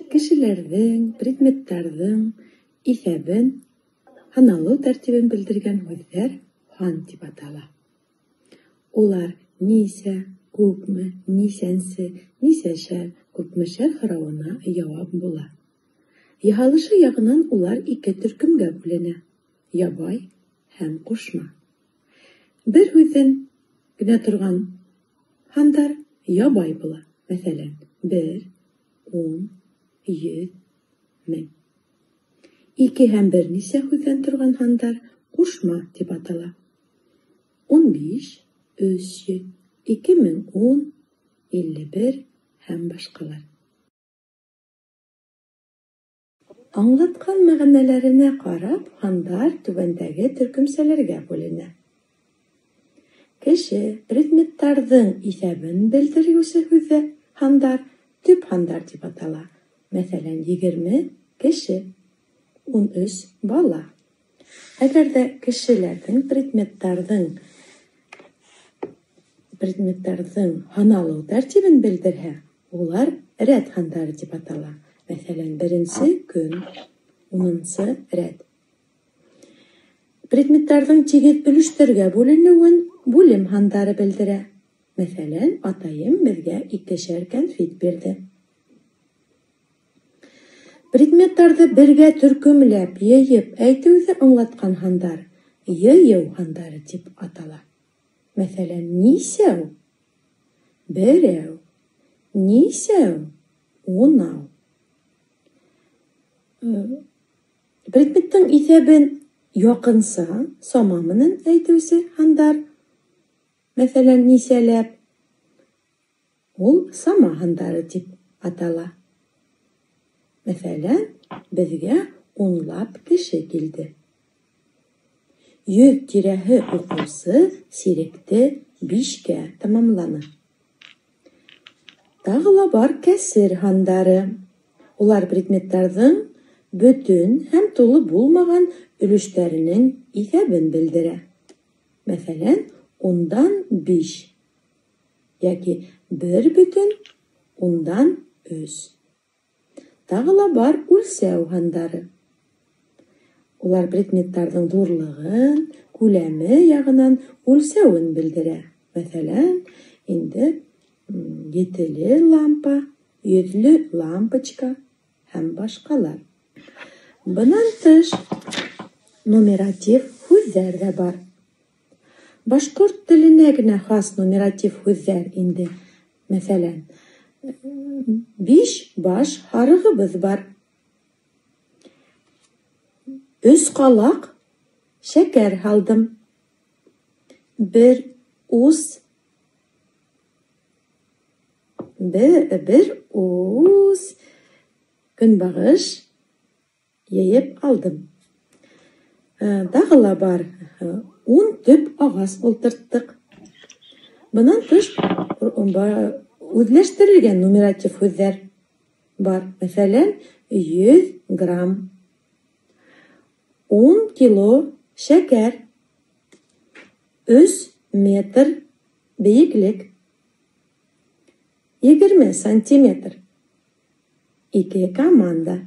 Кешеләрҙең, предметтарҙың иҫәбен, һаналыу тәртибен белдергән һүҙҙәр һан тип атала. Улар нисә, күпме, нисәнсе, нисәшәр, күпмешәр һорауына яуап була. Яһалышы яғынан улар ике төркөмгә бүленә: ябай һәм ҡушма. Бер һүҙҙән генә торған һандар ябай була. Мәҫәлән, 1, 10, 100, 1000. 2 һәм бер нисә һүҙҙән торған һандар ҡушма тип атала. 15, 300, 2010, 51 һәм башҡалар. Аңлатҡан мәғәнәләренә ҡарап, һандар түбәндәге төркөмсәләргә бүленә. Кеше, предметтарҙың иҫәбен белдергеүсе һүҙҙәр, һандар төп һандар тип атала. Мәҫәлән, 20 кеше, 13 бала. Әгәр ҙә кешеләрҙең предметтарҙың һаналыу тәртибен белдерһә, улар рәт һандары тип атала. Мәҫәлән, 1-нсе көн, 10-нсы рәт. Предметтарҙың тигеҙ өлөштәргә бүленеүен бүлем һандары белдерә. Мәҫәлән, атайым беҙгә 2 кәнфит бирҙе. Предметтарҙы бергә төркөмләп, йыйып әйтеүҙе аңлатҡан һандар йыйыу һандары тип атала. Мәҫәлән, нисәү, берәү, нисәү, 10. Предметтың иҫәбен яҡынса, сама менән әйтеүсе һандар, мәҫәлән, нисәләп, ул сама һандары тип атала. Мәҫәлән, беҙгә 10лап кеше килде. 100 тирәһе уҡыусы сиректе 5-кә тамамланы. Тағы ла бар кәсер һандары. Улар предметтарҙың бөтөн һәм тулы булмаған өлөштәренең иҫәбен белдерә. Мәҫәлән, 10-дан 5 йәки 1,10-дан 3. Тағы ла бар үлсәү һандары. Улар предметтарҙың ҙурлығын, күләме яғынан үлсәүен белдерә. Мәҫәлән, инде 7-ле лампа, 100-ле лампочка һәм башҡалар. Бынан тыш, нумератив һүҙҙәр ҙә бар. Башҡорт теленә генә хас нумератив һүҙҙәр инде. Мәҫәлән, 5 баш һарығыбыҙ бар. 3 ҡалаҡ шәкәр һалдым. 1 ус көнбағыш йыйып алдым. Тағы ла бар, 10 төп ағас ултырттыҡ. Бынан тыш үҙләштерелгән нумератив һүҙҙәр бар. Мәҫәлән, 100 грамм, 10 кило шәкәр, 3 метр бейеклек, 20 сантиметр, 2 команда.